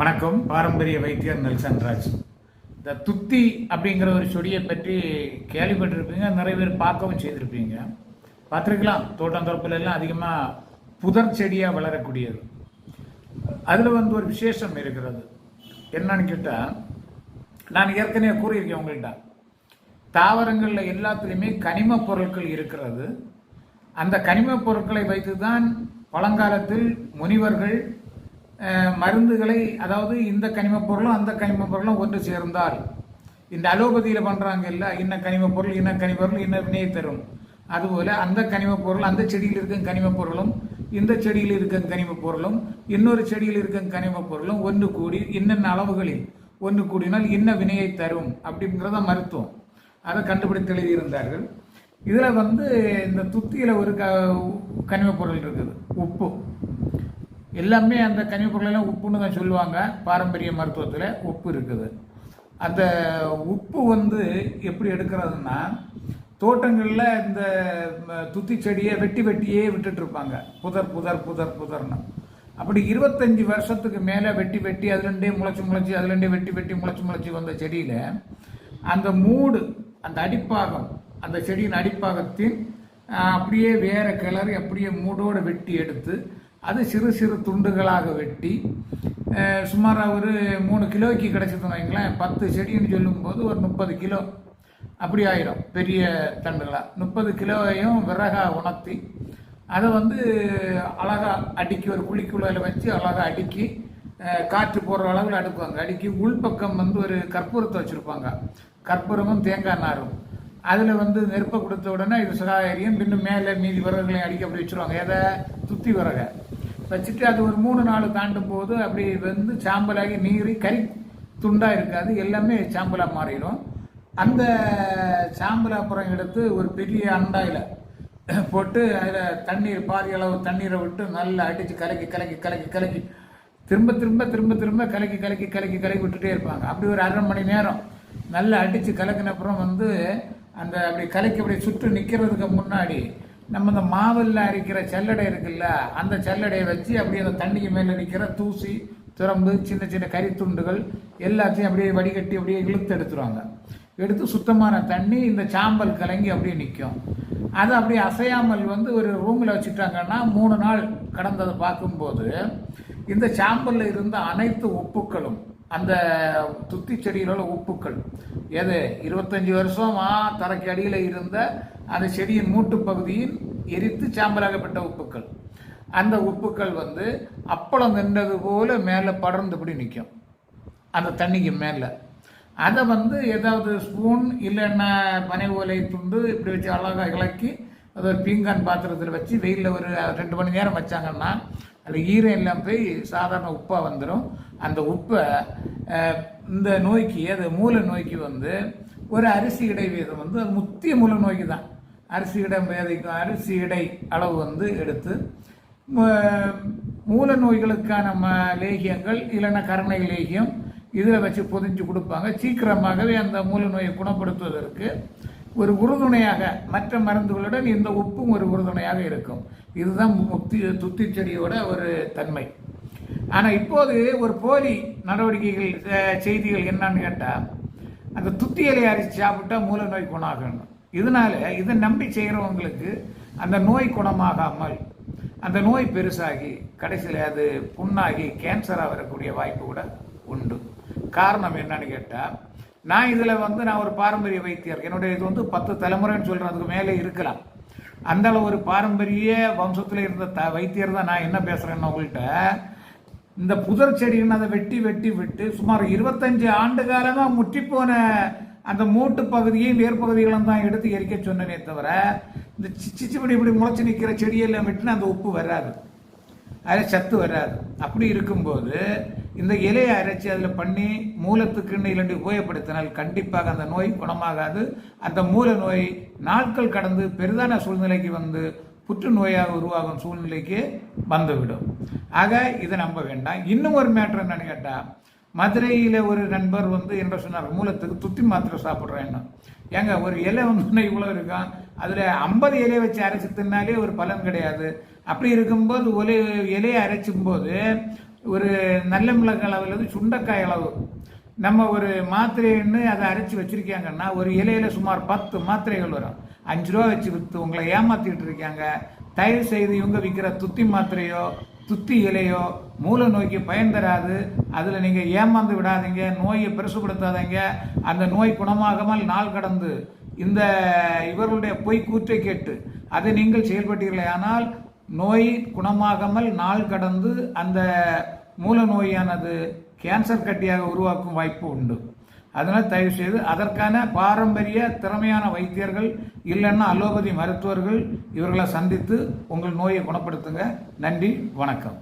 வணக்கம். பாரம்பரிய வைத்தியர் நெல்சன் ராஜ். இந்த துத்தி அப்படிங்கிற ஒரு செடியை பற்றி கேள்விப்பட்டிருப்பீங்க, நிறைய பேர் பார்க்கவும் செய்திருப்பீங்க. பார்த்துருக்கலாம். தோட்டந்தொரப்புல எல்லாம் அதிகமாக புதர் செடியாக வளரக்கூடியது. அதில் ஒரு விசேஷம் இருக்கிறது. என்னன்னு கேட்டால், நான் ஏற்கனவே கூறியிருக்கேன் உங்கள்கிட்ட, தாவரங்களில் எல்லாத்துலேயுமே கனிம பொருட்கள் இருக்கிறது. அந்த கனிம பொருட்களை வைத்து தான் பழங்காலத்தில் முனிவர்கள் மருந்துகளை, அதாவது இந்த கனிம பொருளும் அந்த கனிம பொருளும் ஒன்று சேர்ந்தால், இந்த அலோபதியில் பண்ணுறாங்க இல்லை, இன்ன கனிம பொருள் இன்ன கனிம பொருள் இன்ன வினையை தரும். அதுபோல் அந்த கனிம பொருள், அந்த செடியில் இருக்கும் கனிம பொருளும் இந்த செடியில் இருக்கும் கனிம பொருளும் இன்னொரு செடியில் இருக்கும் கனிம பொருளும் ஒன்று கூடி இன்னென்ன அளவுகளில் ஒன்று கூடினால் இன்ன வினையை தரும் அப்படிங்கிறத மருத்துவம். அதை கண்டுபிடித்து எழுதியிருந்தார்கள். இதில் இந்த துத்தியில் ஒரு கனிம பொருள் இருக்குது, உப்பு. எல்லாமே அந்த கனிம பொருளெல்லாம் உப்புன்னு தான் சொல்லுவாங்க. பாரம்பரிய மருத்துவத்தில் உப்பு இருக்குது. அந்த உப்பு எப்படி எடுக்கிறதுனா, தோட்டங்களில் இந்த துத்தி செடியை வெட்டியே விட்டுட்டு இருப்பாங்க, புதர் புதர் புதர் புதர்னு. அப்படி 25 வருஷத்துக்கு மேலே வெட்டி அதுலேருந்தே முளைச்சி அதுலேருந்தே வெட்டி முளைச்சி வந்த செடியில் அந்த மூடு, அந்த அடிப்பாகம், அந்த செடியின் அடிப்பாகத்தின் அப்படியே வேற கிளறி அப்படியே மூடோடு வெட்டி எடுத்து அது சிறு சிறு துண்டுகளாக வெட்டி சுமாராக ஒரு 3 கிலோக்கு கிடைச்சதுன்னு வைங்களேன். 10 செடின்னு சொல்லும்போது ஒரு 30 கிலோ அப்படி ஆயிடும் பெரிய தண்டுகளாக. 30 கிலோவையும் விறகாக உணர்த்தி அதை அழகாக அடுக்கி ஒரு குழிக்குள்ளையில் வச்சு அழகாக அடுக்கி காற்று போடுற அளவில் அடுக்குவாங்க. அடுக்கி உள்பக்கம் ஒரு கற்பூரத்தை வச்சுருப்பாங்க, கற்பூரமும் தேங்காய் நாரும். அதில் நெருப்பை கொடுத்த உடனே இது சுகாதாரியம். பின்னும் மேலே மீதி விறகுகளையும் அடிக்க அப்படி வச்சுருவாங்க. எதை? துத்தி விறகை வச்சுட்டு அது ஒரு 3 நாள் தாண்டும் போது அப்படி சாம்பலாகி நீரி கறி துண்டாக இருக்காது, எல்லாமே சாம்பலாக மாறிடும். அந்த சாம்பலை அப்புறம் எடுத்து ஒரு பெரிய அண்டாயில் போட்டு அதில் தண்ணீர், பாதி அளவு தண்ணீரை விட்டு நல்லா அடித்து கலக்கி திரும்ப கலக்கி விட்டுட்டே இருப்பாங்க. அப்படி ஒரு 1/2 மணி நேரம் நல்லா அடித்து கலக்கின அப்புறம் அந்த அப்படி கலக்கி அப்படி சுட்டு நிற்கிறதுக்கு முன்னாடி நம்ம இந்த மாவில் அரைக்கிற சல்லடை இருக்குல்ல, அந்த சல்லடையை வச்சு அப்படியே அந்த தண்ணிக்கு மேலே நிற்கிற தூசி, துரம்பு, சின்ன சின்ன கறித்துண்டுகள் எல்லாத்தையும் அப்படியே வடிகட்டி அப்படியே இழுத்து எடுத்துருவாங்க. எடுத்து சுத்தமான தண்ணி இந்த சாம்பல் கலங்கி அப்படியே நிற்கும். அது அப்படியே அசையாமல் ஒரு ரூமில் வச்சுட்டாங்கன்னா 3 நாள் கடந்ததை பார்க்கும்போது இந்த சாம்பலில் இருந்த அனைத்து உப்புக்களும், அந்த துத்தி செடியில் உள்ள உப்புக்கள், எது 25 வருஷமா தரைக்கு அடியில் இருந்த அந்த செடியின் மூட்டு பகுதியில் எரித்து சாம்பலாகப்பட்ட உப்புக்கள், அந்த உப்புக்கள் அப்பளம் வெந்தது போல மேலே படர்ந்துபடி நிற்கும் அந்த தண்ணிக்கு மேலே. அதை ஏதாவது ஸ்பூன் இல்லைன்னா பனை ஓலை துண்டு இப்படி வச்சு அழகாக இலக்கி அதை ஒரு பீங்கான் பாத்திரத்தில் வச்சு வெயிலில் ஒரு 2 மணி நேரம் வச்சாங்கன்னா அது ஈரம் எல்லாம் போய் சாதாரண உப்பாக வந்துடும். அந்த உப்பை இந்த நோய்க்கு, அது மூல நோய்க்கு ஒரு அரிசி இடை வீதம் அது முத்திய மூல நோய்க்கு தான். அரிசி இடம் வேதிக்கும் அரிசி இடை அளவு எடுத்து மூல நோய்களுக்கான லேகியங்கள் இல்லைன்னா கருணை லேகியம் இதில் வச்சு பொதிஞ்சு கொடுப்பாங்க. சீக்கிரமாகவே அந்த மூல நோயை குணப்படுத்துவதற்கு ஒரு உறுதுணையாக, மற்ற மருந்துகளுடன் இந்த உப்பும் ஒரு உறுதுணையாக இருக்கும். இதுதான் துத்தி செடியோட ஒரு தன்மை. ஆனால் இப்போது ஒரு போலி நடவடிக்கைகள், செய்திகள் என்னன்னு கேட்டால், அந்த துத்தி இலையை அரிசி சாப்பிட்டா மூல நோய் குணமாகணும். இதனால இதை நம்பி செய்கிறவங்களுக்கு அந்த நோய் குணமாகாமல் அந்த நோய் பெருசாகி கடைசியில் அது புண்ணாகி கேன்சராக வரக்கூடிய வாய்ப்பு கூட உண்டு. காரணம் என்னன்னு கேட்டால், நான் இதில் நான் ஒரு பாரம்பரிய வைத்தியர். என்னுடைய இது 10 தலைமுறைன்னு சொல்கிறேன், அதுக்கு மேலே இருக்கலாம். அந்தளவு ஒரு பாரம்பரிய வம்சத்தில் இருந்த வைத்தியர் தான். நான் என்ன பேசுகிறேன்னா, உங்கள்கிட்ட இந்த புதர் செடின்னு அதை வெட்டி விட்டு சுமார் 25 ஆண்டு காலமாக முற்றிப்போன அந்த மூட்டு பகுதியும் வேர்பகுதிகளும் தான் எடுத்து எரிக்க சொன்னனே தவிர, இந்த இப்படி முளைச்சி நிற்கிற செடியெல்லாம் வெட்டினா அந்த உப்பு வராது, அதில் சத்து வராது. அப்படி இருக்கும்போது இந்த இலையை அரைச்சி அதில் பண்ணி மூலத்துக்குன்னு இல்லைன்னு உபயோகப்படுத்தினால் கண்டிப்பாக அந்த நோய் குணமாகாது. அந்த மூல நோய் நாட்கள் கடந்து பெரிதான சூழ்நிலைக்கு புற்றுநோயாக உருவாகும் சூழ்நிலைக்கு வந்துவிடும். ஆக இதை நம்ப வேண்டாம். இன்னும் ஒரு மேட்ரு என்னன்னு கேட்டால், மதுரையில் ஒரு நண்பர் என்ன சொன்னார், மூலத்துக்கு துத்தி மாத்திரை சாப்பிட்றேன்னு. ஏங்க ஒரு இலை இவ்வளோ இருக்கான், அதில் 50 இலையை வச்சு அரைச்சி தின்னாலே ஒரு பலன் கிடையாது. அப்படி இருக்கும்போது இலையை அரைச்சும் போது ஒரு நல்ல மிளகு அளவு அல்லது சுண்டைக்காய் அளவு நம்ம ஒரு மாத்திரைன்னு அதை அரைச்சி வச்சிருக்காங்கன்னா ஒரு இலையில சுமார் 10 மாத்திரைகள் வரும். 5 ரூபா வச்சு விற்று உங்களை ஏமாத்திட்டு இருக்காங்க. தயவு செய்து இவங்க விற்கிற துத்தி மாத்திரையோ துத்தி இலையோ மூல நோய்க்கு பயன் தராது. அதில் நீங்கள் ஏமாந்து விடாதீங்க, நோயை பெருசுப்படுத்தாதீங்க. அந்த நோய் குணமாகாமல் நாள் கடந்து இந்த இவர்களுடைய பொய் கூற்றை கேட்டு அதை நீங்கள் செயல்பட்டீர்களே ஆனால் நோய் குணமாகாமல் நாள் கடந்து அந்த மூல நோயானது கேன்சர் கட்டியாக உருவாக்கும் வாய்ப்பு உண்டு. அதனால் தயவு செய்து அதற்கான பாரம்பரிய திறமையான வைத்தியர்கள் இல்லைன்னா அலோபதி மருத்துவர்கள் இவர்களை சந்தித்து உங்கள் நோயை குணப்படுத்துங்க. நன்றி, வணக்கம்.